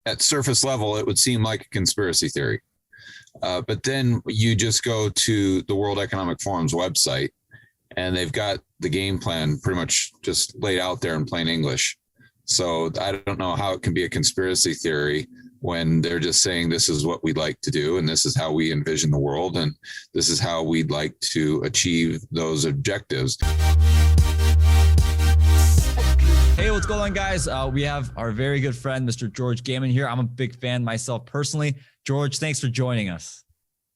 at surface level, it would seem like a conspiracy theory. But then you just go to the World Economic Forum's website, and they've got the game plan pretty much just laid out there in plain English. So I don't know how it can be a conspiracy theory when they're just saying this is what we'd like to do, and this is how we envision the world, and this is how we'd like to achieve those objectives. Hey, what's going on, guys? We have our very good friend, Mr. George Gammon here. I'm a big fan myself personally. George, thanks for joining us.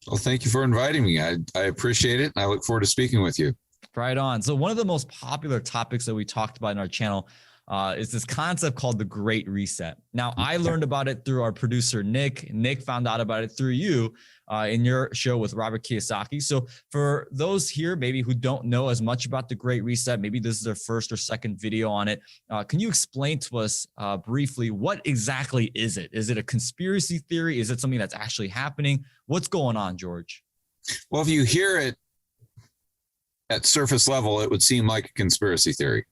Well, thank you for inviting me. I appreciate it, and I look forward to speaking with you. Right on. So one of the most popular topics that we talked about in our channel is this concept called the Great Reset. Now, I learned about it through our producer, Nick. Nick found out about it through you in your show with Robert Kiyosaki. So for those here, maybe who don't know as much about the Great Reset, maybe this is their first or second video on it. Can you explain to us briefly, what exactly is it? Is it a conspiracy theory? Is it something that's actually happening? What's going on, George? Well, if you hear it at surface level, it would seem like a conspiracy theory.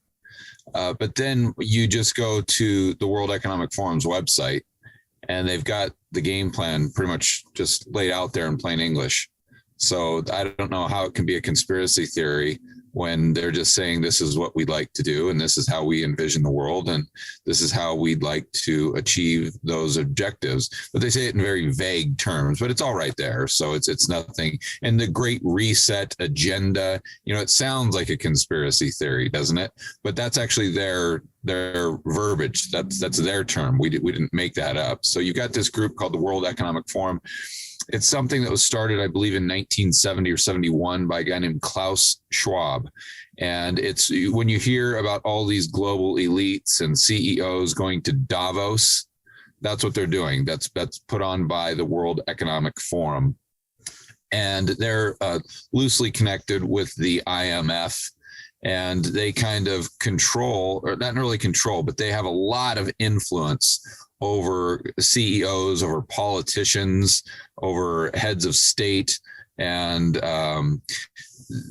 But then you just go to the World Economic Forum's website, and they've got the game plan pretty much just laid out there in plain English. So I don't know how it can be a conspiracy theory when they're just saying this is what we'd like to do, and this is how we envision the world, and this is how we'd like to achieve those objectives. But they say it in very vague terms, but it's all right there. So it's nothing. And the Great Reset Agenda, it sounds like a conspiracy theory, doesn't it? But that's actually their verbiage. That's their term. We didn't make that up. So you've got this group called the World Economic Forum. It's something that was started, I believe, in 1970 or 71 by a guy named Klaus Schwab. And it's when you hear about all these global elites and CEOs going to Davos, that's what they're doing. That's put on by the World Economic Forum. And they're loosely connected with the IMF. And they kind of control, or not really control, but they have a lot of influence over CEOs, over politicians, over heads of state. And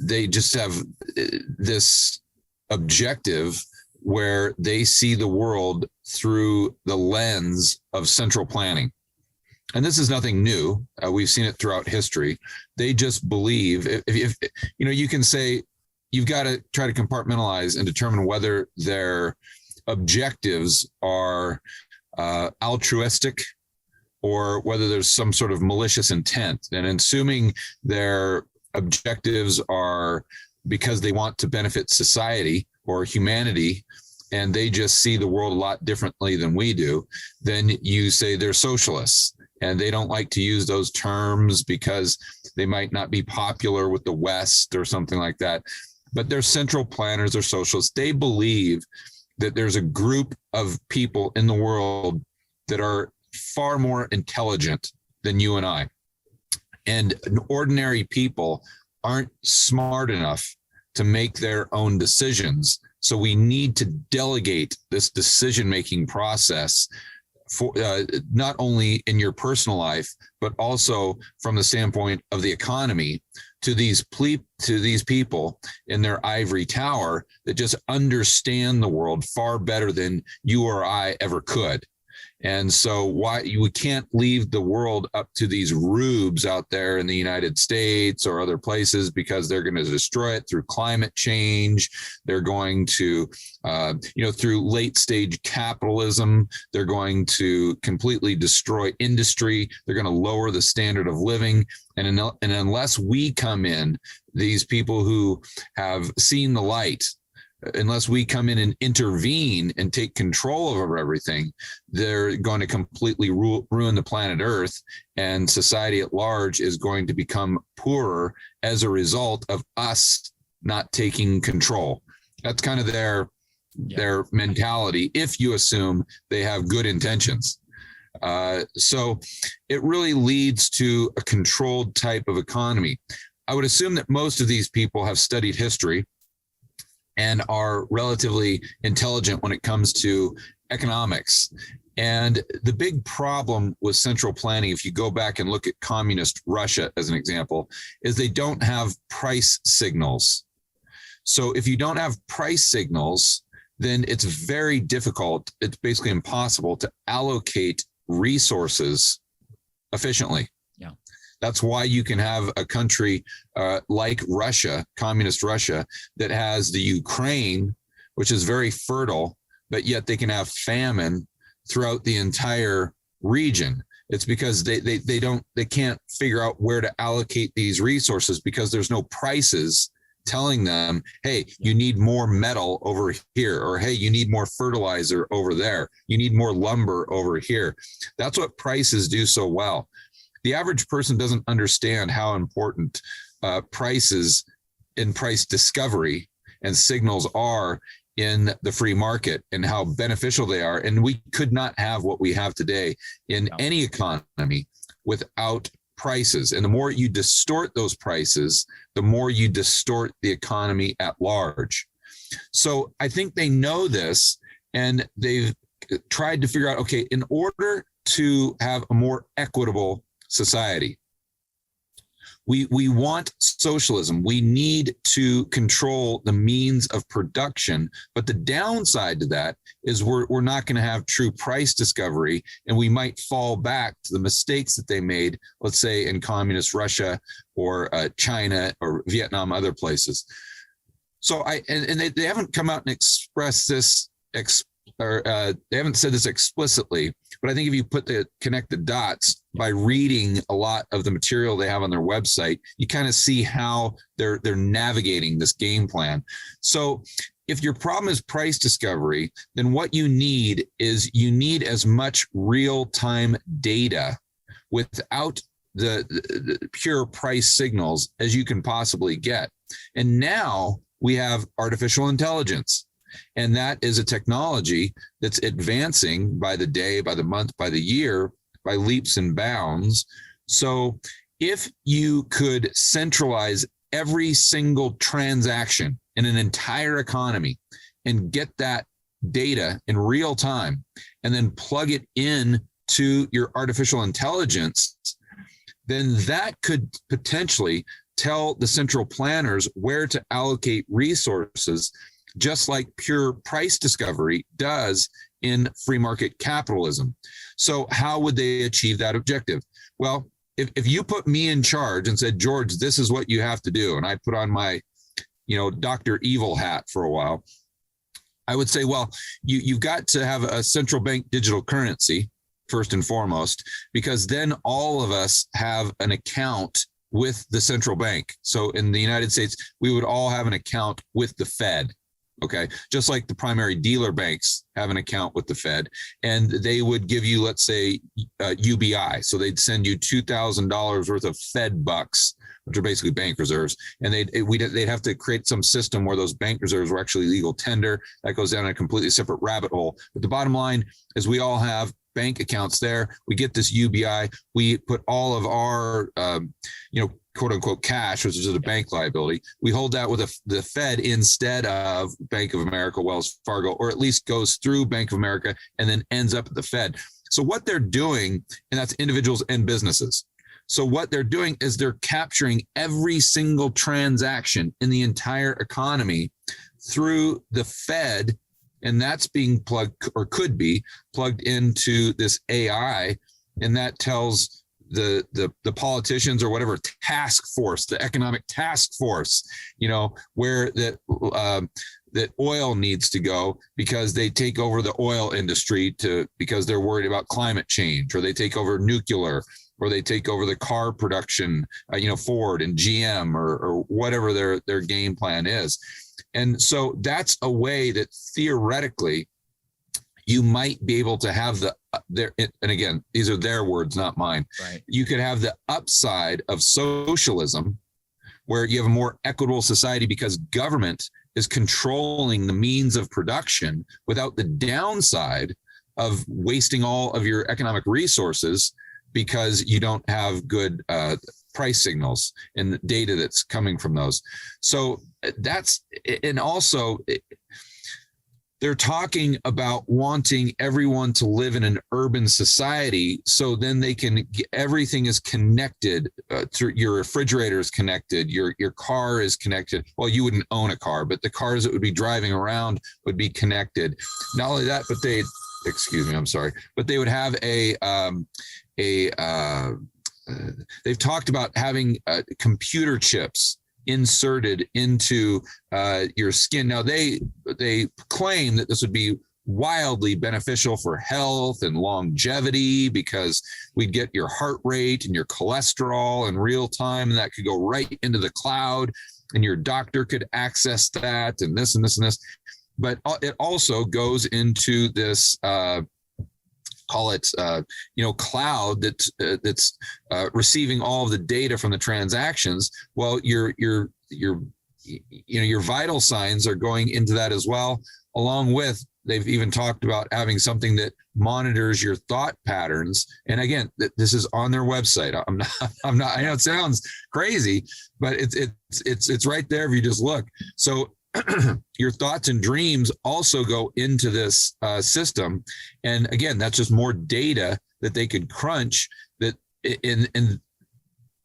they just have this objective where they see the world through the lens of central planning. And this is nothing new. We've seen it throughout history. They just believe, if you can say, you've got to try to compartmentalize and determine whether their objectives are altruistic or whether there's some sort of malicious intent. And assuming their objectives are because they want to benefit society or humanity, and they just see the world a lot differently than we do, then you say they're socialists. And they don't like to use those terms because they might not be popular with the West or something like that. But they're central planners or socialists. They believe that there's a group of people in the world that are far more intelligent than you and I. And ordinary people aren't smart enough to make their own decisions. So we need to delegate this decision-making process for not only in your personal life, but also from the standpoint of the economy to these people in their ivory tower that just understand the world far better than you or I ever could. And so we can't leave the world up to these rubes out there in the United States or other places, because they're going to destroy it through climate change. They're going to, through late stage capitalism, they're going to completely destroy industry. They're going to lower the standard of living. And unless we come in, these people who have seen the light, unless we come in and intervene and take control over everything, they're going to completely ruin the planet Earth, and society at large is going to become poorer as a result of us not taking control. That's kind of their mentality, if you assume they have good intentions. So it really leads to a controlled type of economy. I would assume that most of these people have studied history and are relatively intelligent when it comes to economics. And the big problem with central planning, if you go back and look at communist Russia as an example, is they don't have price signals. So if you don't have price signals, then it's very difficult, it's basically impossible to allocate resources efficiently. Yeah. That's why you can have a country like Russia, communist Russia, that has the Ukraine, which is very fertile, but yet they can have famine throughout the entire region. It's because they can't figure out where to allocate these resources because there's no prices telling them, hey, you need more metal over here, or hey, you need more fertilizer over there. You need more lumber over here. That's what prices do so well. The average person doesn't understand how important prices and price discovery and signals are in the free market and how beneficial they are. And we could not have what we have today in any economy without prices. And the more you distort those prices, the more you distort the economy at large. So I think they know this, and they've tried to figure out, okay, in order to have a more equitable society, we want socialism. We need to control the means of production. But the downside to that is we're not going to have true price discovery, and we might fall back to the mistakes that they made, let's say in communist Russia or China or Vietnam, other places. So they haven't come out and expressed this, they haven't said this explicitly, but I think if you connect the dots by reading a lot of the material they have on their website, you kind of see how they're navigating this game plan. So if your problem is price discovery, then what you need is as much real-time data without the pure price signals as you can possibly get. And now we have artificial intelligence. And that is a technology that's advancing by the day, by the month, by the year, by leaps and bounds. So if you could centralize every single transaction in an entire economy and get that data in real time and then plug it in to your artificial intelligence, then that could potentially tell the central planners where to allocate resources, just like pure price discovery does in free market capitalism. So how would they achieve that objective? Well, if you put me in charge and said, George, this is what you have to do, and I put on my, Dr. Evil hat for a while, I would say, well, you've got to have a central bank digital currency first and foremost, because then all of us have an account with the central bank. So in the United States, we would all have an account with the Fed. Okay, just like the primary dealer banks have an account with the Fed, and they would give you, let's say, UBI. So they'd send you $2,000 worth of Fed bucks, which are basically bank reserves, and they'd have to create some system where those bank reserves were actually legal tender. That goes down a completely separate rabbit hole. But the bottom line is we all have bank accounts there. We get this UBI. We put all of our, quote unquote cash, which is a bank liability. We hold that with the Fed instead of Bank of America, Wells Fargo, or at least goes through Bank of America and then ends up at the Fed. So what they're doing, and that's individuals and businesses. So what they're doing is they're capturing every single transaction in the entire economy through the Fed, and that's being plugged, or could be plugged into this AI, and that tells the politicians or whatever task force, the economic task force, where that oil needs to go, because they take over the oil industry because they're worried about climate change, or they take over nuclear, or they take over the car production, Ford and GM or whatever their game plan is. And so that's a way that theoretically you might be able to have and again, these are their words, not mine. Right. You could have the upside of socialism, where you have a more equitable society because government is controlling the means of production, without the downside of wasting all of your economic resources because you don't have good price signals and data that's coming from those. So and also they're talking about wanting everyone to live in an urban society, so then everything is connected. Through your refrigerator is connected, your car is connected. Well, you wouldn't own a car, but the cars that would be driving around would be connected. Not only that, but excuse me, I'm sorry, but they would have they've talked about having computer chips inserted into your skin. Now they claim that this would be wildly beneficial for health and longevity, because we'd get your heart rate and your cholesterol in real time, and that could go right into the cloud, and your doctor could access that, and this and this and this. But it also goes into this call it cloud that's receiving all of the data from the transactions. Well, your vital signs are going into that as well, along with, they've even talked about having something that monitors your thought patterns. And again, this is on their website. I'm not, I know it sounds crazy, but it's right there if you just look. So your thoughts and dreams also go into this system. And again, that's just more data that they could crunch, that in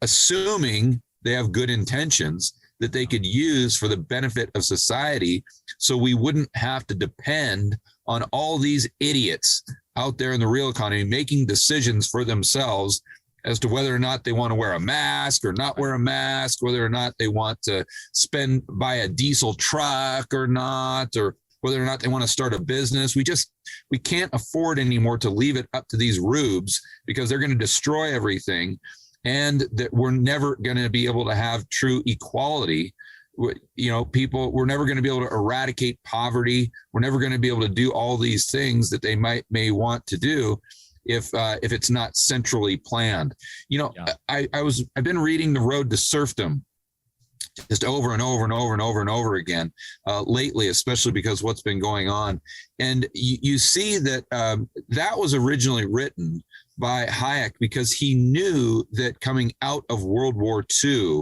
assuming they have good intentions, that they could use for the benefit of society. So we wouldn't have to depend on all these idiots out there in the real economy making decisions for themselves as to whether or not they want to wear a mask or not wear a mask, whether or not they want to buy a diesel truck or not, or whether or not they want to start a business. We can't afford anymore to leave it up to these rubes, because they're going to destroy everything, and that we're never going to be able to have true equality. We're never going to be able to eradicate poverty. We're never going to be able to do all these things that they may want to do if it's not centrally planned. Yeah. I've been reading The Road to Serfdom just over and over and over and over and over again lately, especially because what's been going on. And you see that that was originally written by Hayek because he knew that coming out of World War II,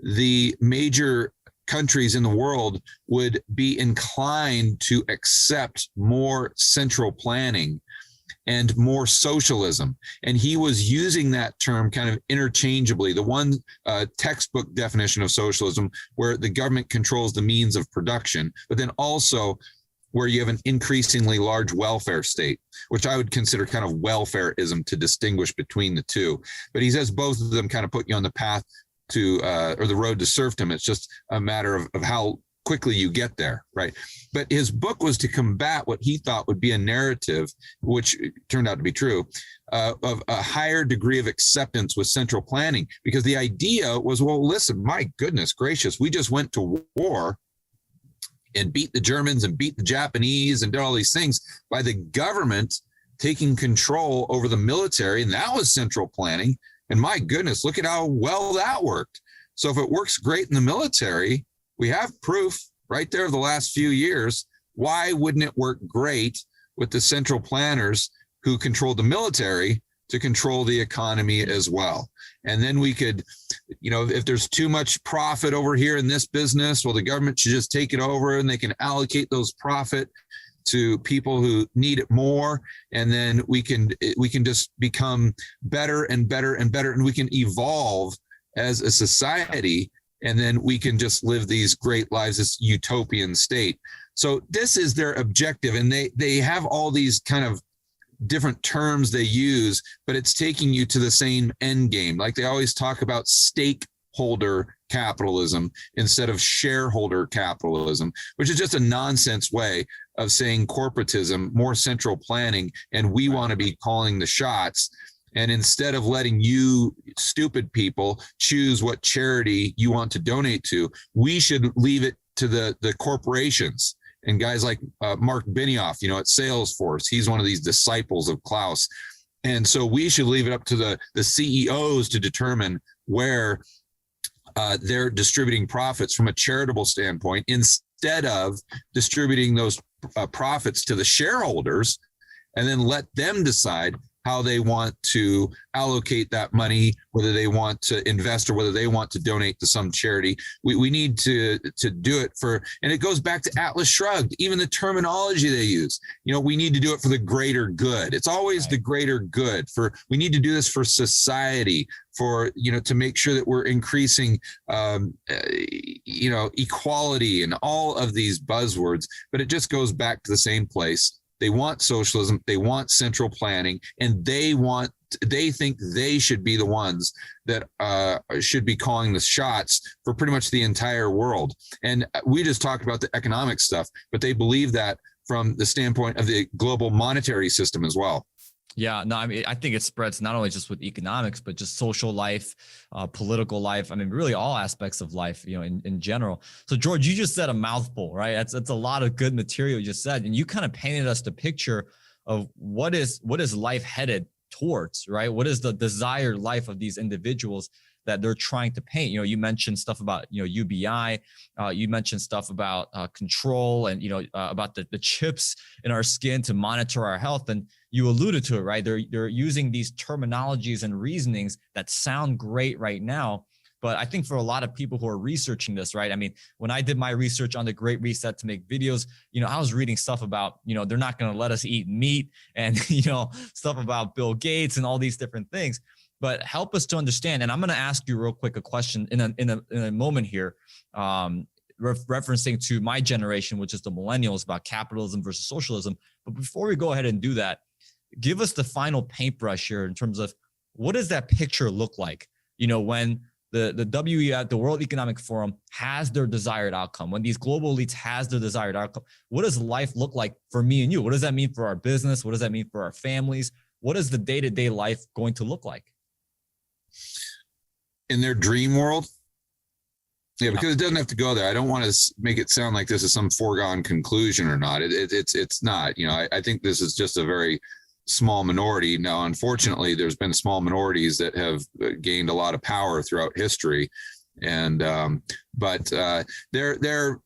the major countries in the world would be inclined to accept more central planning and more socialism. And he was using that term kind of interchangeably. The one textbook definition of socialism, where the government controls the means of production, but then also where you have an increasingly large welfare state, which I would consider kind of welfareism to distinguish between the two. But he says both of them kind of put you on the path to, or the road to serfdom. It's just a matter of how quickly you get there, right? But his book was to combat what he thought would be a narrative, which turned out to be true, of a higher degree of acceptance with central planning. Because the idea was, well, listen, my goodness gracious, we just went to war and beat the Germans and beat the Japanese and did all these things by the government taking control over the military. And that was central planning. And my goodness, look at how well that worked. So if it works great in the military, we have proof right there of the last few years. Why wouldn't it work great with the central planners who control the military to control the economy as well? And then we could, if there's too much profit over here in this business, well, the government should just take it over and they can allocate those profit to people who need it more. And then we can just become better and better and better, and we can evolve as a society. And then we can just live these great lives, this utopian state. So this is their objective. And they have all these kind of different terms they use, but it's taking you to the same end game. Like they always talk about stakeholder capitalism instead of shareholder capitalism, which is just a nonsense way of saying corporatism, more central planning, and we want to be calling the shots. And instead of letting you stupid people choose what charity you want to donate to, we should leave it to the corporations and guys like Mark Benioff, at Salesforce. He's one of these disciples of Klaus. And so we should leave it up to the CEOs to determine where they're distributing profits from a charitable standpoint, instead of distributing those profits to the shareholders and then let them decide how they want to allocate that money, whether they want to invest or whether they want to donate to some charity. We need to do it and it goes back to Atlas Shrugged, even the terminology they use. We need to do it for the greater good. It's always the greater good. We need to do this for society, to make sure that we're increasing, equality and all of these buzzwords. But it just goes back to the same place. They want socialism. They want central planning, and they think they should be the ones that should be calling the shots for pretty much the entire world. And we just talked about the economic stuff, but they believe that from the standpoint of the global monetary system as well. Yeah, no, I mean, I think it spreads not only just with economics, but just social life, political life. I mean, really all aspects of life, you know, in general. So George, you just said a mouthful, right? That's a lot of good material you just said. And you kind of painted us the picture of what is life headed towards, right? What is the desired life of these individuals that they're trying to paint? You know, you mentioned stuff about, you know, UBI, you mentioned stuff about control and, you know, about the chips in our skin to monitor our health. And you alluded to it, right? They're using these terminologies and reasonings that sound great right now. But I think for a lot of people who are researching this, right? I mean, when I did my research on the Great Reset to make videos, you know, I was reading stuff about, you know, they're not going to let us eat meat and, you know, stuff about Bill Gates and all these different things. But help us to understand. And I'm going to ask you real quick a question in a moment here, referencing to my generation, which is the millennials, about capitalism versus socialism. But before we go ahead and do that, give us the final paintbrush here in terms of what does that picture look like? You know, when the WEF, the World Economic Forum, has their desired outcome, when these global elites has their desired outcome, what does life look like for me and you? What does that mean for our business? What does that mean for our families? What is the day-to-day life going to look like? In their dream world? Yeah, because it doesn't have to go there. I don't want to make it sound like this is some foregone conclusion or not. It's not. You know, I think this is just a very small minority. Now, unfortunately, there's been small minorities that have gained a lot of power throughout history, and but their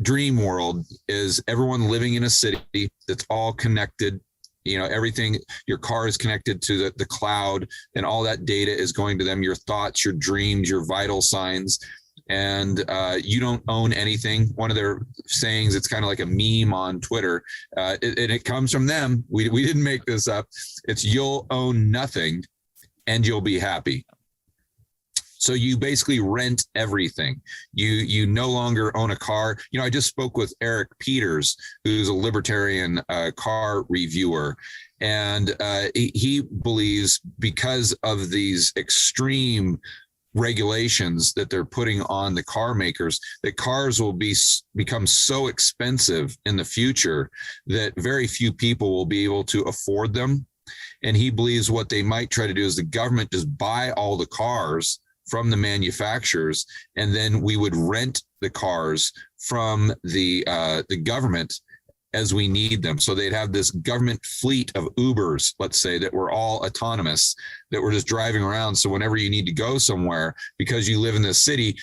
dream world is everyone living in a city that's all connected. You know, everything, your car is connected to the cloud, and all that data is going to them, your thoughts, your dreams, your vital signs. And you don't own anything. One of their sayings, it's kind of like a meme on Twitter, and it comes from them. We didn't make this up. It's you'll own nothing and you'll be happy. So you basically rent everything. You no longer own a car. You know, I just spoke with Eric Peters, who's a libertarian car reviewer, and he believes because of these extreme regulations that they're putting on the car makers, that cars will become so expensive in the future that very few people will be able to afford them. And he believes what they might try to do is the government just buy all the cars from the manufacturers, and then we would rent the cars from the government as we need them. So they'd have this government fleet of Ubers, let's say, that were all autonomous, that were just driving around. So whenever you need to go somewhere, because you live in this city,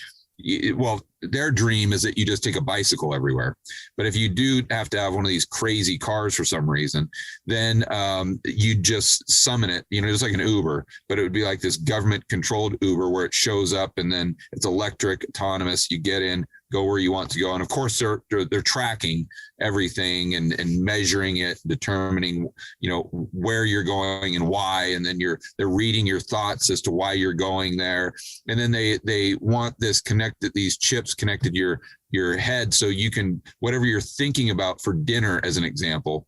well, their dream is that you just take a bicycle everywhere. But if you do have to have one of these crazy cars for some reason, then you just summon it, you know, just like an Uber, but it would be like this government controlled Uber where it shows up and then it's electric, autonomous, you get in, go where you want to go. And of course they're tracking everything and measuring it, determining, you know, where you're going and why. And then they're reading your thoughts as to why you're going there. And then they want this these chips connected to your head. So you can, whatever you're thinking about for dinner, as an example,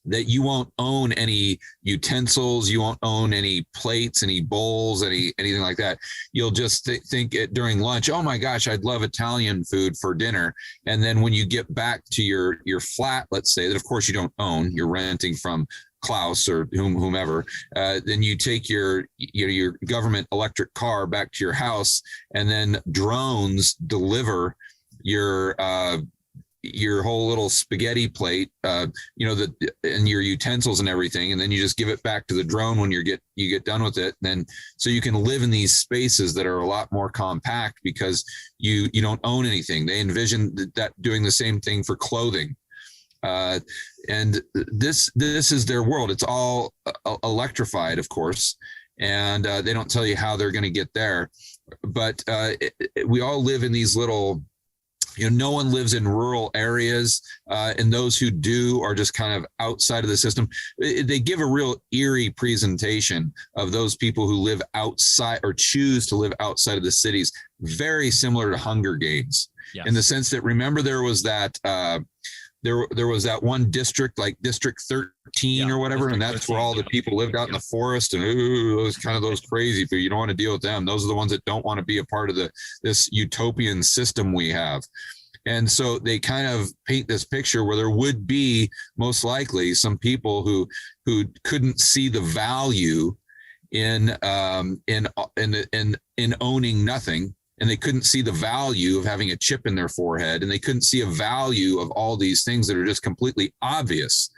that you won't own any utensils, you won't own any plates, any bowls, anything like that. You'll just think it during lunch, oh my gosh, I'd love Italian food for dinner. And then when you get back to your flat, let's say, that of course you don't own, you're renting from Klaus or whomever, then you take your government electric car back to your house, and then drones deliver your whole little spaghetti plate, and your utensils and everything, and then you just give it back to the drone when you get done with it. Then so you can live in these spaces that are a lot more compact because you don't own anything. They envision that doing the same thing for clothing. And this is their world. It's all electrified, of course, and they don't tell you how they're going to get there. But we all live in these little, no one lives in rural areas, and those who do are just kind of outside of the system. They give a real eerie presentation of those people who live outside or choose to live outside of the cities, very similar to Hunger Games. Yes. In the sense that, remember, there was that there was that one district, like District 13 or whatever, and that's where all the people lived out in the forest, and those crazy people. You don't want to deal with them. Those are the ones that don't want to be a part of this utopian system we have. And so they kind of paint this picture where there would be most likely some people who couldn't see the value in owning nothing, and they couldn't see the value of having a chip in their forehead, and they couldn't see a value of all these things that are just completely obvious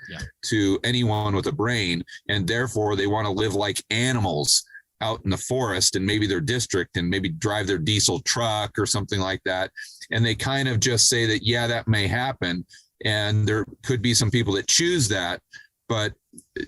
to anyone with a brain, and therefore they want to live like animals out in the forest and maybe their district and maybe drive their diesel truck or something like that. And they kind of just say that, yeah, that may happen. And there could be some people that choose that, but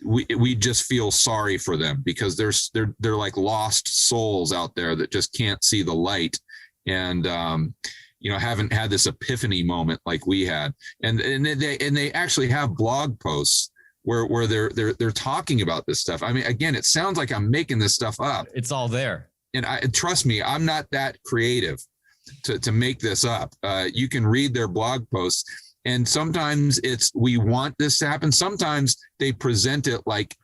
we just feel sorry for them because they're like lost souls out there that just can't see the light and haven't had this epiphany moment like we had. And they actually have blog posts where they're talking about this stuff. I mean, again, it sounds like I'm making this stuff up. It's all there. And trust me, I'm not that creative to make this up. You can read their blog posts, and sometimes we want this to happen. Sometimes they present it like,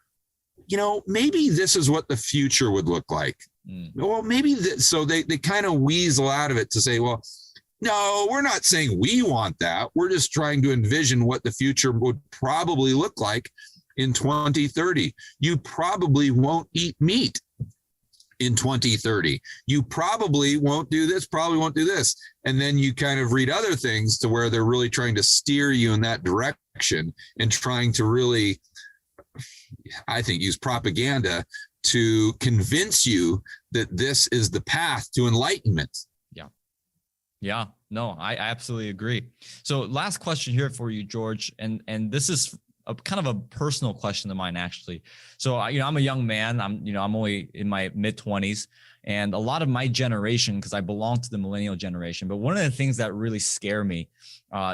maybe this is what the future would look like. Well, maybe so they kind of weasel out of it to say, well, no, we're not saying we want that. We're just trying to envision what the future would probably look like in 2030. You probably won't eat meat in 2030. You probably won't do this, probably won't do this. And then you kind of read other things to where they're really trying to steer you in that direction and trying to really, I think, use propaganda to convince you that this is the path to enlightenment. Yeah, no, I absolutely agree. So last question here for you, George. And this is a kind of a personal question of mine, actually. So, I'm a young man. I'm only in my mid-20s, and a lot of my generation, because I belong to the millennial generation. But one of the things that really scare me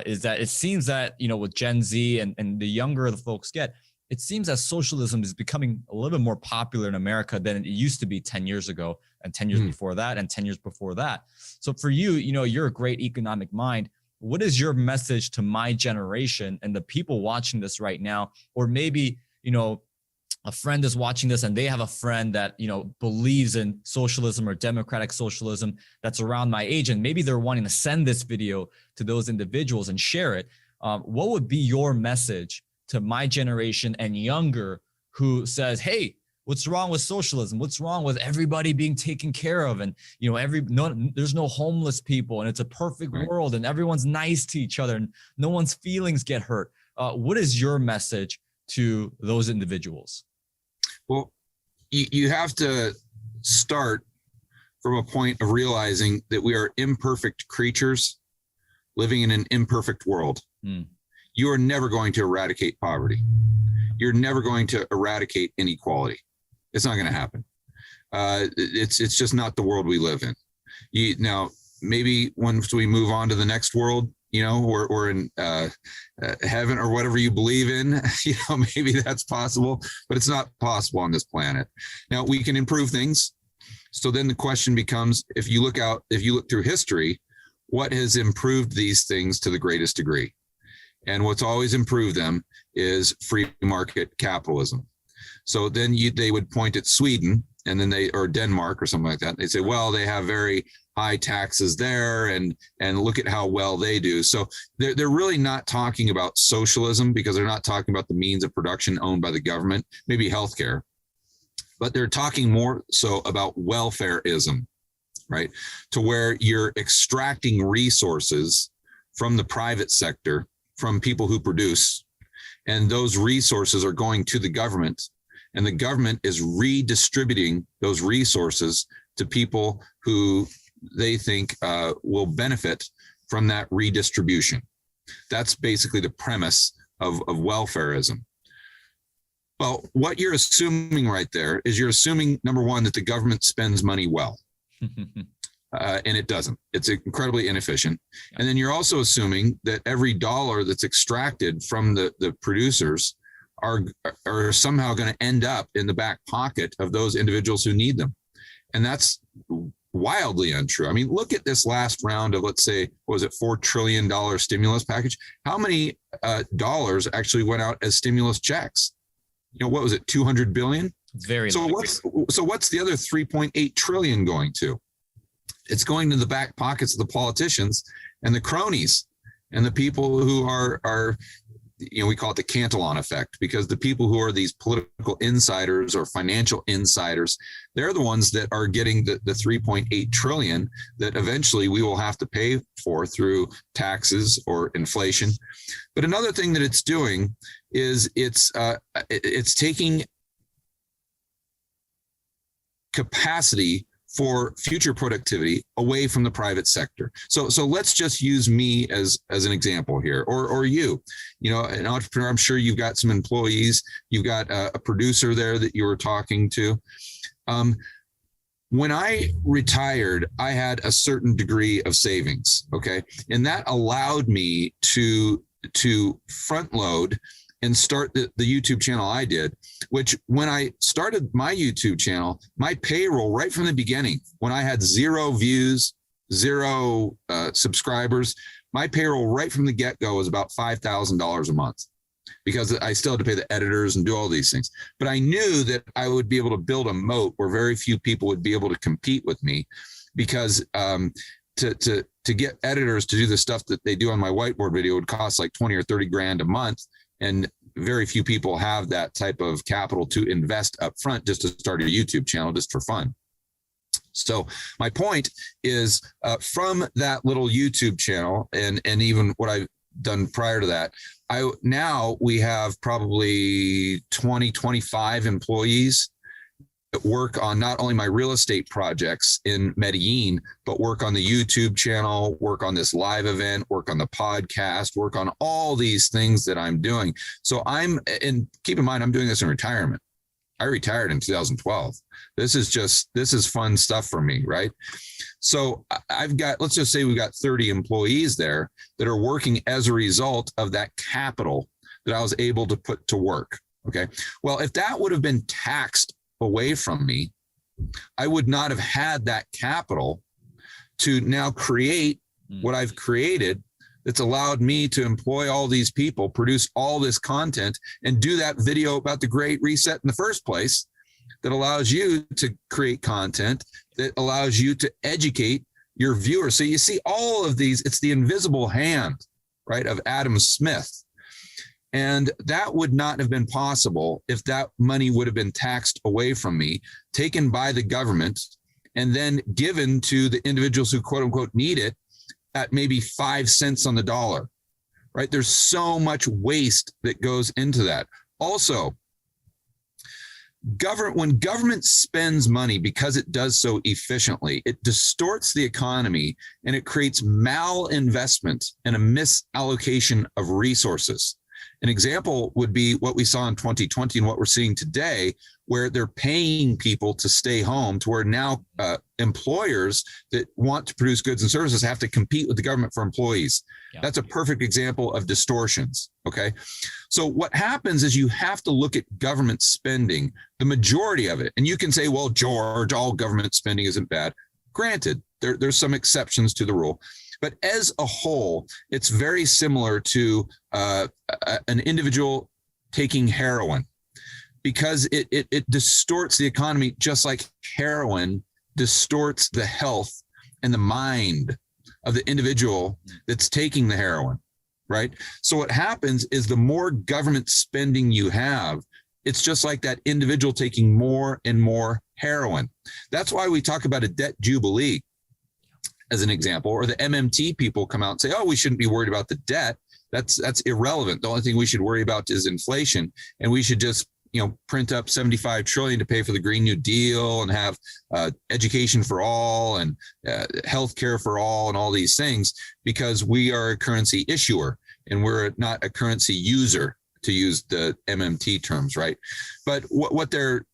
is that it seems that, with Gen Z and the younger the folks get, it seems that socialism is becoming a little bit more popular in America than it used to be 10 years ago, and 10 years before that, and 10 years before that. So for you, you're a great economic mind. What is your message to my generation and the people watching this right now? Or maybe, a friend is watching this and they have a friend that, believes in socialism or democratic socialism that's around my age, and maybe they're wanting to send this video to those individuals and share it. What would be your message to my generation and younger who says, hey, what's wrong with socialism? What's wrong with everybody being taken care of? And, there's no homeless people, and it's a perfect world, and everyone's nice to each other, and no one's feelings get hurt. What is your message to those individuals? Well, you have to start from a point of realizing that we are imperfect creatures living in an imperfect world. You are never going to eradicate poverty. You're never going to eradicate inequality. It's not going to happen. It's just not the world we live in. Now, maybe once we move on to the next world, we're in heaven or whatever you believe in, maybe that's possible, but it's not possible on this planet. Now, we can improve things. So then the question becomes, if you look through history, what has improved these things to the greatest degree? And what's always improved them is free market capitalism. So then they would point at Sweden, and then or Denmark or something like that. They'd say, well, they have very high taxes there, and look at how well they do. So they're really not talking about socialism, because they're not talking about the means of production owned by the government, maybe healthcare, but they're talking more so about welfareism, right? To where you're extracting resources from the private sector, from people who produce, and those resources are going to the government, and the government is redistributing those resources to people who they think will benefit from that redistribution. That's basically the premise of welfareism. Well, what you're assuming right there is you're assuming, number one, that the government spends money well. And it doesn't. It's incredibly inefficient. And then you're also assuming that every dollar that's extracted from the producers are somehow going to end up in the back pocket of those individuals who need them. And that's wildly untrue. I mean, look at this last round of, let's say, what was it, $4 trillion stimulus package? How many dollars actually went out as stimulus checks? What was it, 200 billion? Very so low. What's the other 3.8 trillion going to? It's going to the back pockets of the politicians and the cronies and the people who are we call it the Cantillon effect, because the people who are these political insiders or financial insiders, they're the ones that are getting the 3.8 trillion that eventually we will have to pay for through taxes or inflation. But another thing that it's doing is it's taking capacity for future productivity away from the private sector. So let's just use me as an example here, or you, an entrepreneur. I'm sure you've got some employees, you've got a producer there that you were talking to. When I retired, I had a certain degree of savings, okay? And that allowed me to front load and start the YouTube channel I did, which when I started my YouTube channel, my payroll right from the beginning, when I had 0 views, 0 subscribers, my payroll right from the get-go was about $5,000 a month, because I still had to pay the editors and do all these things. But I knew that I would be able to build a moat where very few people would be able to compete with me, because to get editors to do the stuff that they do on my whiteboard video would cost like 20 or 30 grand a month. And very few people have that type of capital to invest up front just to start a YouTube channel just for fun. So my point is, from that little YouTube channel and even what I've done prior to that, now we have probably 25 employees that work on not only my real estate projects in Medellin, but work on the YouTube channel, work on this live event, work on the podcast, work on all these things that I'm doing. So and keep in mind, I'm doing this in retirement. I retired in 2012. This is fun stuff for me, right? So let's just say we've got 30 employees there that are working as a result of that capital that I was able to put to work. Okay. Well, if that would have been taxed away from me, I would not have had that capital to now create what I've created that's allowed me to employ all these people, produce all this content, and do that video about the Great Reset in the first place, that allows you to create content, that allows you to educate your viewers. So you see all of these, it's the invisible hand, right, of Adam Smith. And that would not have been possible if that money would have been taxed away from me, taken by the government, and then given to the individuals who quote unquote need it at maybe 5 cents on the dollar, right? There's so much waste that goes into that. Also, when government spends money, because it does so efficiently, it distorts the economy and it creates malinvestment and a misallocation of resources. An example would be what we saw in 2020 and what we're seeing today, where they're paying people to stay home, to where now employers that want to produce goods and services have to compete with the government for employees. Yeah. That's a perfect example of distortions. Okay. So what happens is you have to look at government spending, the majority of it. And you can say, well, George, all government spending isn't bad. Granted, there's some exceptions to the rule. But as a whole, it's very similar to an individual taking heroin, because it distorts the economy, just like heroin distorts the health and the mind of the individual that's taking the heroin, right? So what happens is the more government spending you have, it's just like that individual taking more and more heroin. That's why we talk about a debt jubilee as an example, or the MMT people come out and say, oh, we shouldn't be worried about the debt. That's irrelevant. The only thing we should worry about is inflation. And we should just, print up 75 trillion to pay for the Green New Deal and have education for all and healthcare for all and all these things, because we are a currency issuer and we're not a currency user, to use the MMT terms, right? But what they're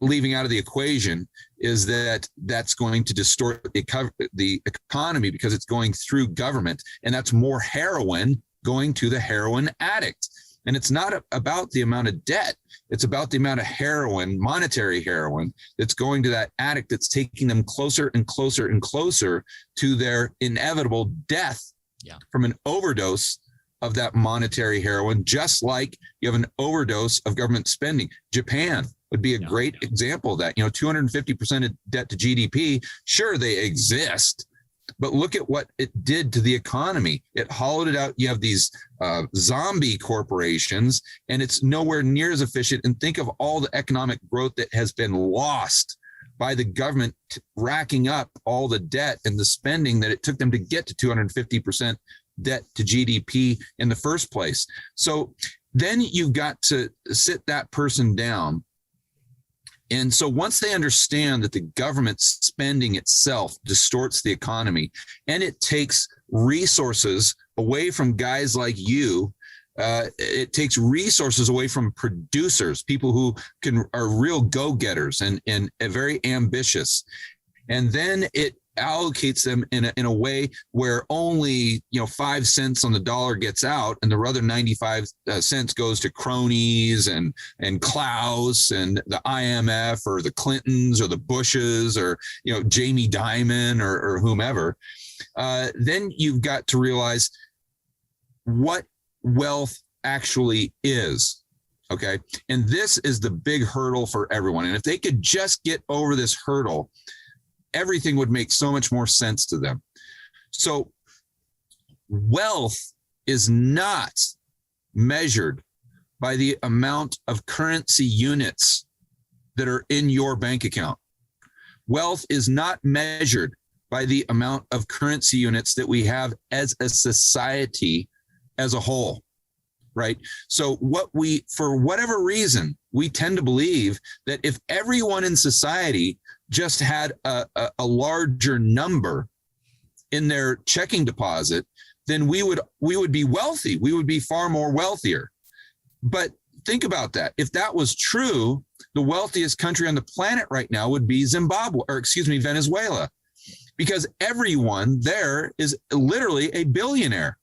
leaving out of the equation is that that's going to distort the economy, because it's going through government, and that's more heroin going to the heroin addict. And it's not about the amount of debt. It's about the amount of heroin, monetary heroin, that's going to that addict, that's taking them closer and closer and closer to their inevitable death from an overdose of that monetary heroin, just like you have an overdose of government spending. Japan would be a great example of that. 250% of debt to GDP, sure, they exist, but look at what it did to the economy. It hollowed it out. You have these zombie corporations, and it's nowhere near as efficient. And think of all the economic growth that has been lost by the government racking up all the debt and the spending that it took them to get to 250% debt to GDP in the first place. So then you've got to sit that person down. And so once they understand that the government spending itself distorts the economy, and it takes resources away from guys like you, it takes resources away from producers, people who are real go-getters and very ambitious. And then it allocates them in a way where only 5 cents on the dollar gets out, and the other 95 cents goes to cronies and Klaus and the IMF or the Clintons or the Bushes or Jamie Dimon or whomever. Then you've got to realize what wealth actually is. Okay, and this is the big hurdle for everyone. And if they could just get over this hurdle, everything would make so much more sense to them. So wealth is not measured by the amount of currency units that are in your bank account. Wealth is not measured by the amount of currency units that we have as a society as a whole, right? So for whatever reason, we tend to believe that if everyone in society just had a larger number in their checking deposit, then we would be wealthy. We would be far more wealthier. But think about that. If that was true, the wealthiest country on the planet right now would be Venezuela, because everyone there is literally a billionaire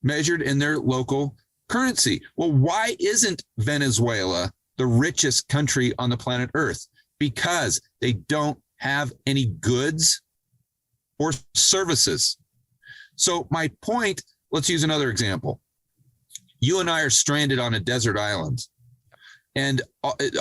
measured in their local currency. Well, why isn't Venezuela the richest country on the planet Earth? Because they don't have any goods or services. So my point, let's use another example. You and I are stranded on a desert island, and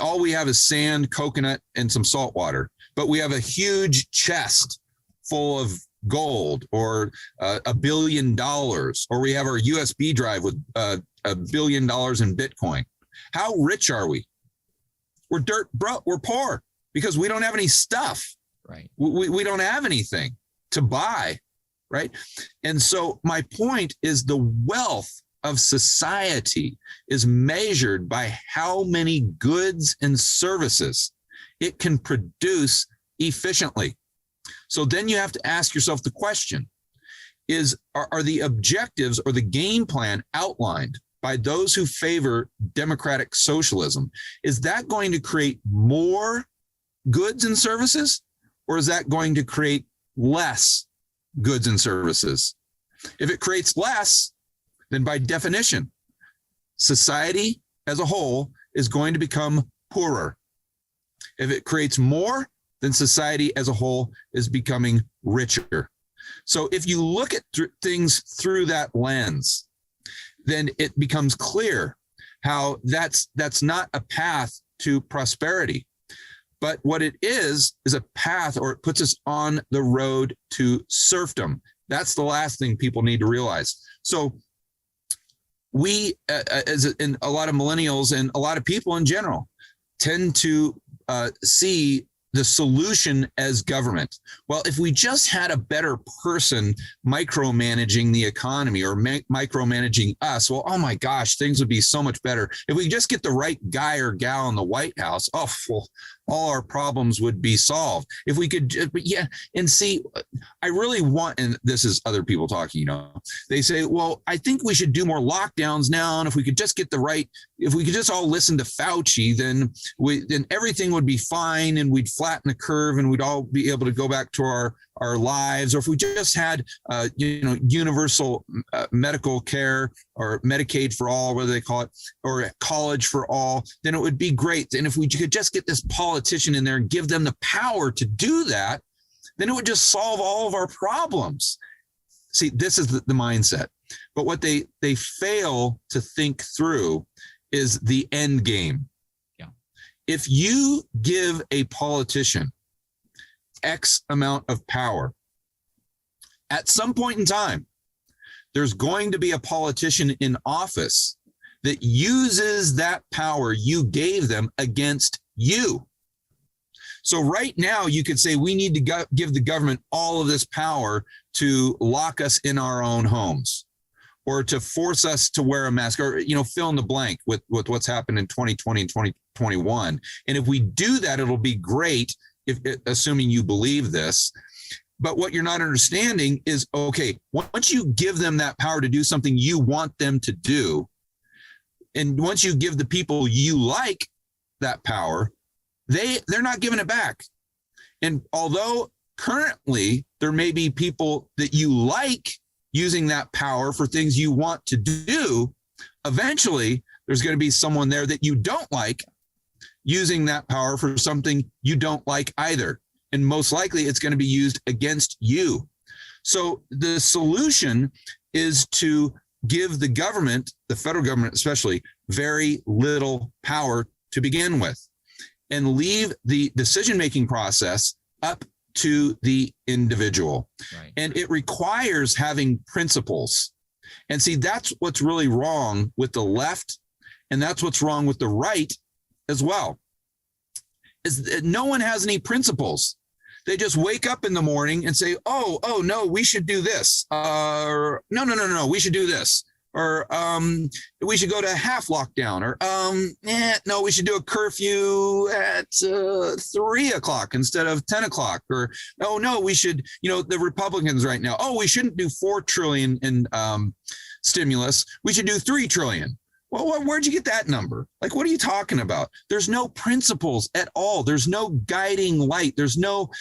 all we have is sand, coconut, and some salt water. But we have a huge chest full of gold, or $1 billion, or we have our USB drive with $1 billion in Bitcoin. How rich are we? We're we're poor because we don't have any stuff. Right. We don't have anything to buy. Right. And so my point is, the wealth of society is measured by how many goods and services it can produce efficiently. So then you have to ask yourself the question, are the objectives or the game plan outlined by those who favor democratic socialism, is that going to create more goods and services, or is that going to create less goods and services? If it creates less, then by definition, society as a whole is going to become poorer. If it creates more, then society as a whole is becoming richer. So if you look at things through that lens, then it becomes clear how that's not a path to prosperity. But what it is a path, or it puts us on the road to serfdom. That's the last thing people need to realize. So we, in a lot of millennials and a lot of people in general, tend to see the solution as government. Well, if we just had a better person micromanaging the economy, or micromanaging us, well, oh my gosh, things would be so much better. If we just get the right guy or gal in the White House, all our problems would be solved. If we could, but yeah, and see, I really want, and this is other people talking, they say, well, I think we should do more lockdowns now. And if we could just get if we could just all listen to Fauci, then everything would be fine, and we'd flatten the curve, and we'd all be able to go back to our our lives, or if we just had, universal medical care or Medicaid for all, whether they call it, or college for all, then it would be great. And if we could just get this politician in there and give them the power to do that, then it would just solve all of our problems. See, this is the mindset. But what they fail to think through is the end game. Yeah. If you give a politician X amount of power, at some point in time, there's going to be a politician in office that uses that power you gave them against you. So right now, you could say we need to give the government all of this power to lock us in our own homes, or to force us to wear a mask, or, fill in the blank with what's happened in 2020 and 2021. And if we do that, it'll be great, assuming you believe this. But what you're not understanding is, okay, once you give them that power to do something you want them to do, and once you give the people you like that power, they're not giving it back. And although currently there may be people that you like using that power for things you want to do, eventually there's going to be someone there that you don't like using that power for something you don't like either. And most likely it's going to be used against you. So the solution is to give the government, the federal government especially, very little power to begin with, and leave the decision-making process up to the individual. Right. And it requires having principles. And see, that's what's really wrong with the left, and that's what's wrong with the right as well, is that no one has any principles. They just wake up in the morning and say, oh no, we should do this. Or no, we should do this. Or we should go to half lockdown. Or no, we should do a curfew at 3 o'clock instead of 10 o'clock. Or no, we should, the Republicans right now, we shouldn't do 4 trillion in stimulus. We should do 3 trillion. Well, where'd you get that number? Like, what are you talking about? There's no principles at all. There's no guiding light. There's no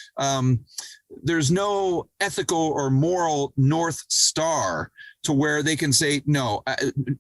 ethical or moral North Star to where they can say, no,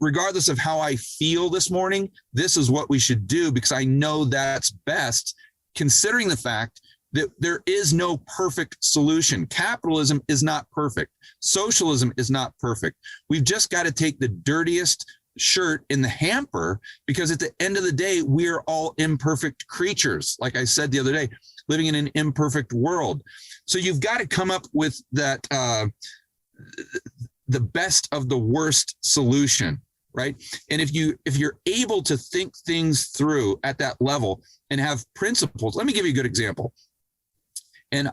regardless of how I feel this morning, this is what we should do because I know that's best, considering the fact that there is no perfect solution. Capitalism is not perfect. Socialism is not perfect. We've just got to take the dirtiest shirt in the hamper, because at the end of the day, we're all imperfect creatures. Like I said the other day, living in an imperfect world. So you've got to come up with that, the best of the worst solution, right? And if you're able to think things through at that level and have principles, let me give you a good example. And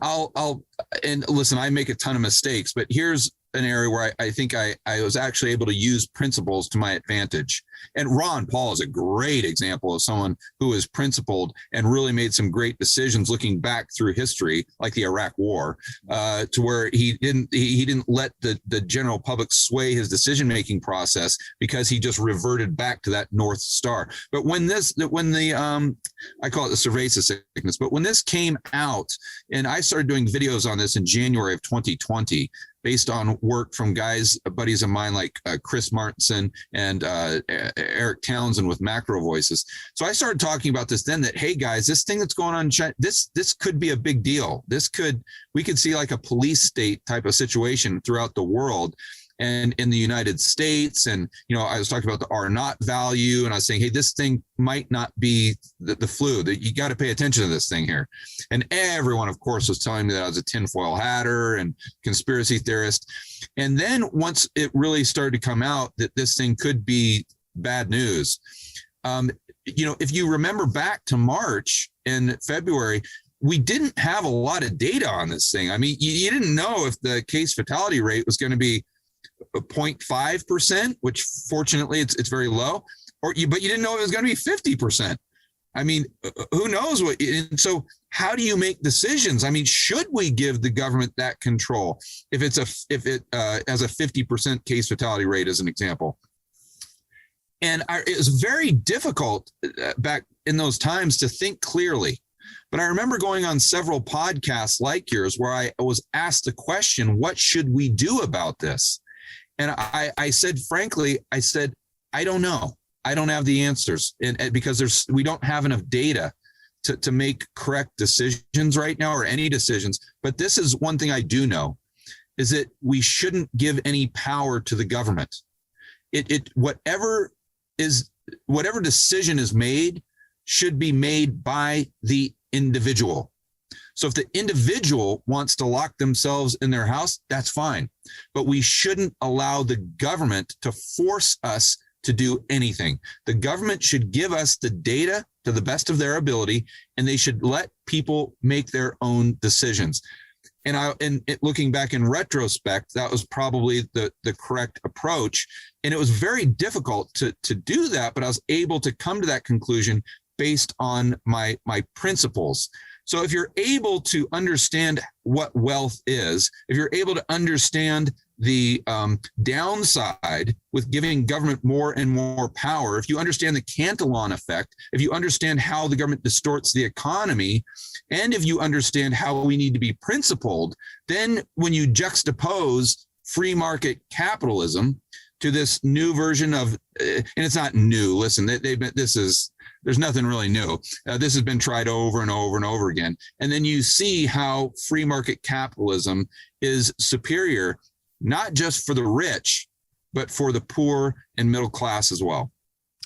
and listen, I make a ton of mistakes, but here's an area where I think I was actually able to use principles to my advantage. And Ron Paul is a great example of someone who is principled and really made some great decisions looking back through history, like the Iraq War, to where he didn't let the general public sway his decision-making process because he just reverted back to that North Star. But when I call it the cerveza sickness, but when this came out, and I started doing videos on this in January of 2020, based on work from buddies of mine like Chris Martinson and Eric Townsend with Macro Voices. So I started talking about this then, that, hey guys, this thing that's going on in China, this could be a big deal. We could see like a police state type of situation throughout the world. And in the United States, and I was talking about the R0 value, and I was saying, hey, this thing might not be the flu. That you got to pay attention to this thing here. And everyone, of course, was telling me that I was a tinfoil hatter and conspiracy theorist. And then once it really started to come out that this thing could be bad news, if you remember back to March and February, we didn't have a lot of data on this thing. I mean, you didn't know if the case fatality rate was going to be 0.5%, which fortunately it's very low, but you didn't know it was going to be 50%. I mean, who knows what? And so how do you make decisions? I mean, should we give the government that control if it has a 50% case fatality rate, as an example? And it was very difficult back in those times to think clearly. But I remember going on several podcasts like yours where I was asked the question, what should we do about this? And I said, frankly, I don't know. I don't have the answers, and because we don't have enough data to make correct decisions right now, or any decisions. But this is one thing I do know, is that we shouldn't give any power to the government. Whatever decision is made should be made by the individual. So if the individual wants to lock themselves in their house, that's fine. But we shouldn't allow the government to force us to do anything. The government should give us the data to the best of their ability, and they should let people make their own decisions. And looking back in retrospect, that was probably the correct approach. And it was very difficult to do that, but I was able to come to that conclusion based on my principles. So if you're able to understand what wealth is, if you're able to understand the downside with giving government more and more power, if you understand the Cantillon effect, if you understand how the government distorts the economy, and if you understand how we need to be principled, then when you juxtapose free market capitalism to this new version of, and it's not new, listen, there's nothing really new. This has been tried over and over and over again. And then you see how free market capitalism is superior, not just for the rich, but for the poor and middle class as well.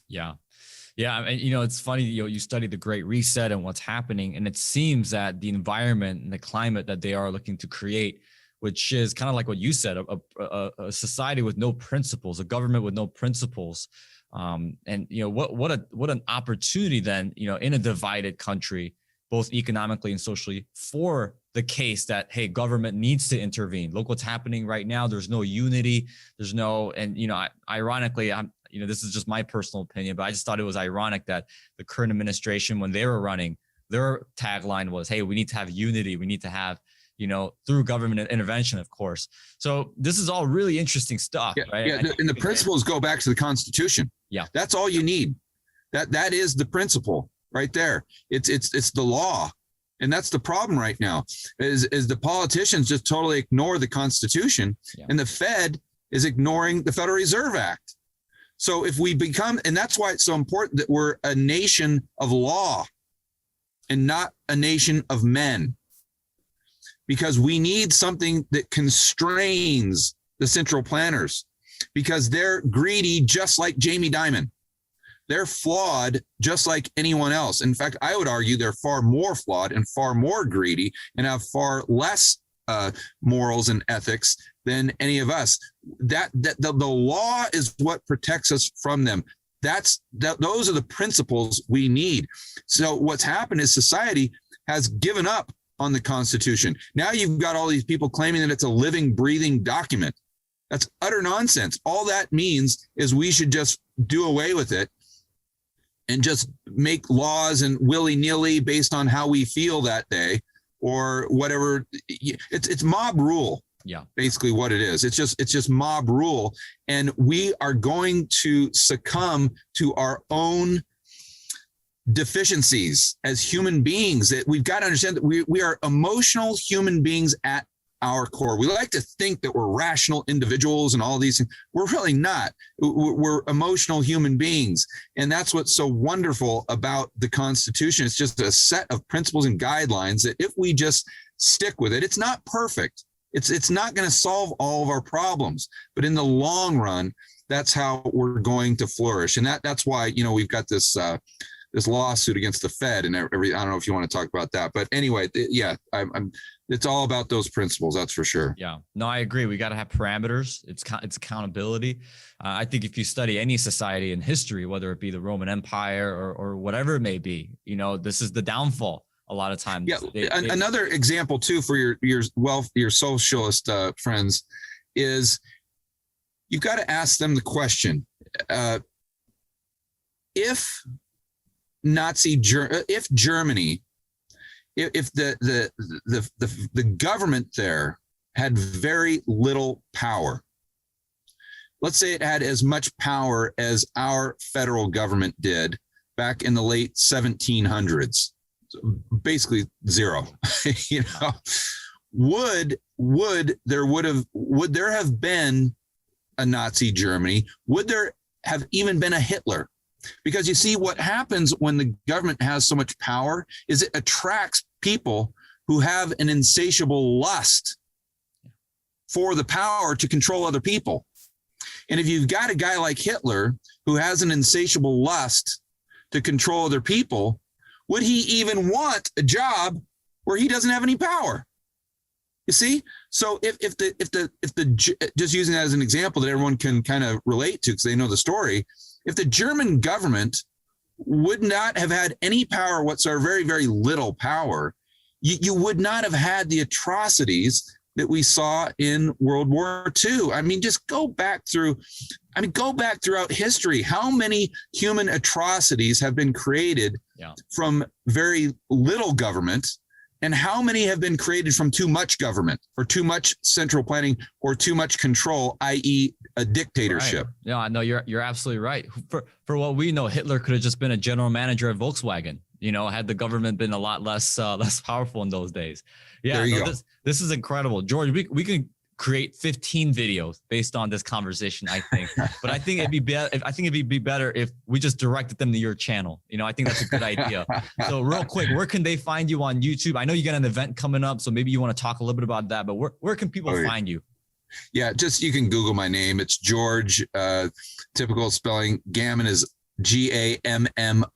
Yeah. Yeah. And, it's funny, you study the Great Reset and what's happening. And it seems that the environment and the climate that they are looking to create, which is kind of like what you said, a society with no principles, a government with no principles. And what an opportunity then, in a divided country, both economically and socially, for the case that, hey, government needs to intervene. Look what's happening right now. There's no unity. There's no, and ironically, this is just my personal opinion, but I just thought it was ironic that the current administration, when they were running, their tagline was, hey, we need to have unity. We need to have, through government intervention, of course. So this is all really interesting stuff, right? Yeah, and the principles go back to the Constitution. Yeah, that's all you need. That is the principle right there. It's the law, and that's the problem right now. Is the politicians just totally ignore the Constitution, and the Fed is ignoring the Federal Reserve Act. So if we become, and that's why it's so important that we're a nation of law, and not a nation of men. Because we need something that constrains the central planners, because they're greedy just like Jamie Dimon. They're flawed just like anyone else. In fact, I would argue they're far more flawed and far more greedy and have far less morals and ethics than any of us. The law is what protects us from them. Those are the principles we need. So what's happened is society has given up on the Constitution. Now you've got all these people claiming that it's a living, breathing document. That's utter nonsense. All that means is we should just do away with it and just make laws and willy-nilly based on how we feel that day, or whatever. It's mob rule. Yeah, basically what it is. It's just mob rule, and we are going to succumb to our own deficiencies as human beings. That we've got to understand that we are emotional human beings at our core. We like to think that we're rational individuals and all these things. We're really not. We're emotional human beings. And that's what's so wonderful about the Constitution. It's just a set of principles and guidelines that if we just stick with it, it's not perfect. It's not going to solve all of our problems, but in the long run, that's how we're going to flourish. And that's why, we've got this lawsuit against the Fed and every, I don't know if you want to talk about that, but anyway, it's all about those principles. That's for sure. Yeah, no, I agree. We got to have parameters. It's accountability. I think if you study any society in history, whether it be the Roman Empire or whatever it may be, this is the downfall a lot of times. Yeah. Another example too, for your socialist friends, is you've got to ask them the question, if Germany, if the government there had very little power, let's say it had as much power as our federal government did back in the late 1700s, basically zero. You know, would there have been a Nazi Germany? Would there have even been a Hitler? Because you see, what happens when the government has so much power is it attracts people who have an insatiable lust for the power to control other people. And if you've got a guy like Hitler who has an insatiable lust to control other people, would he even want a job where he doesn't have any power? You see? So if just using that as an example that everyone can kind of relate to because they know the story, if the German government would not have had any power whatsoever, very, very little power, you would not have had the atrocities that we saw in World War II. I mean, just go back throughout history. How many human atrocities have been created from very little government? And how many have been created from too much government or too much central planning or too much control, i.e. a dictatorship? Right. Yeah, no, you're absolutely right. For what we know, Hitler could have just been a general manager at Volkswagen, you know, had the government been a lot less powerful in those days. Yeah, there you go. This is incredible. George, we can create 15 videos based on this conversation, I think. But I think it'd be better if we just directed them to your channel. You know, I think that's a good idea. So real quick, where can they find you on YouTube? I know you got an event coming up, so maybe you want to talk a little bit about that, but where can people find you? Yeah, just you can Google my name. It's George. Typical spelling. Gammon is Gammon, and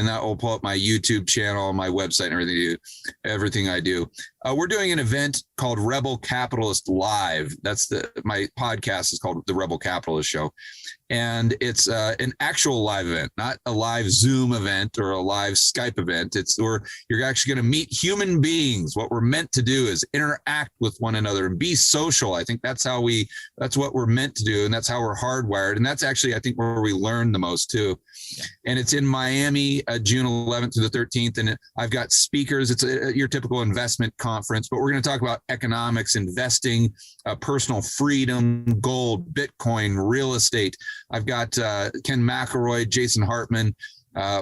that will pull up my YouTube channel, my website, and everything I do. We're doing an event called Rebel Capitalist Live. That's my podcast is called The Rebel Capitalist Show. And it's an actual live event, not a live Zoom event or a live Skype event. It's where you're actually going to meet human beings. What we're meant to do is interact with one another and be social. I think that's what we're meant to do. And that's how we're hardwired. And that's actually, I think, where we learn the most too. Yeah. And it's in Miami, June 11th to the 13th. And I've got speakers. It's your typical investment conference, but we're going to talk about economics, investing, personal freedom, gold, Bitcoin, real estate. I've got Ken McElroy, Jason Hartman,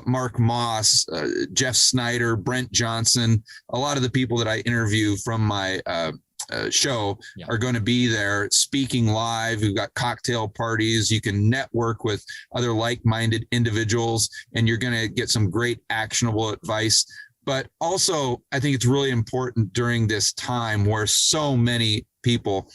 Mark Moss, Jeff Snyder, Brent Johnson. A lot of the people that I interview from my show are going to be there speaking live. We've got cocktail parties. You can network with other like-minded individuals, and you're going to get some great actionable advice. But also, I think it's really important during this time where so many people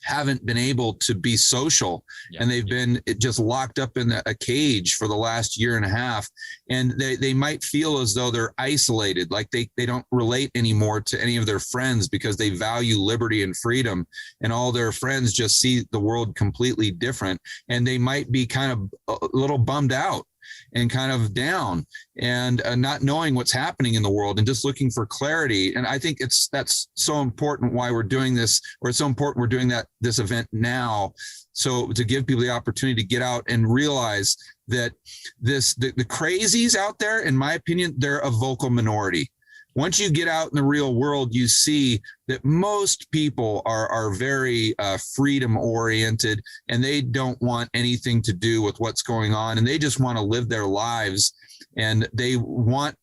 haven't been able to be social and they've been just locked up in a cage for the last year and a half. And they might feel as though they're isolated, like they don't relate anymore to any of their friends because they value liberty and freedom, and all their friends just see the world completely different. And they might be kind of a little bummed out and kind of down and not knowing what's happening in the world and just looking for clarity. And I think that's so important why we're doing this, or it's so important we're doing this event now. So to give people the opportunity to get out and realize that the crazies out there, in my opinion, they're a vocal minority. Once you get out in the real world, you see that most people are very freedom oriented, and they don't want anything to do with what's going on, and they just want to live their lives, and they want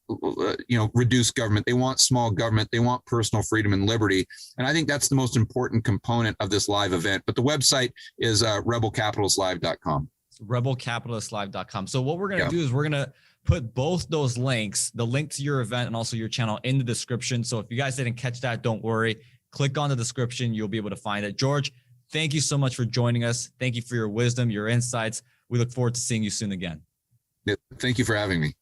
reduced government, they want small government, they want personal freedom and liberty. And I think that's the most important component of this live event. But the website is rebelcapitalistlive.com. rebelcapitalistlive.com. So what we're going to do is we're going to put both those links, the link to your event and also your channel, in the description. So if you guys didn't catch that, don't worry. Click on the description. You'll be able to find it. George, thank you so much for joining us. Thank you for your wisdom, your insights. We look forward to seeing you soon again. Thank you for having me.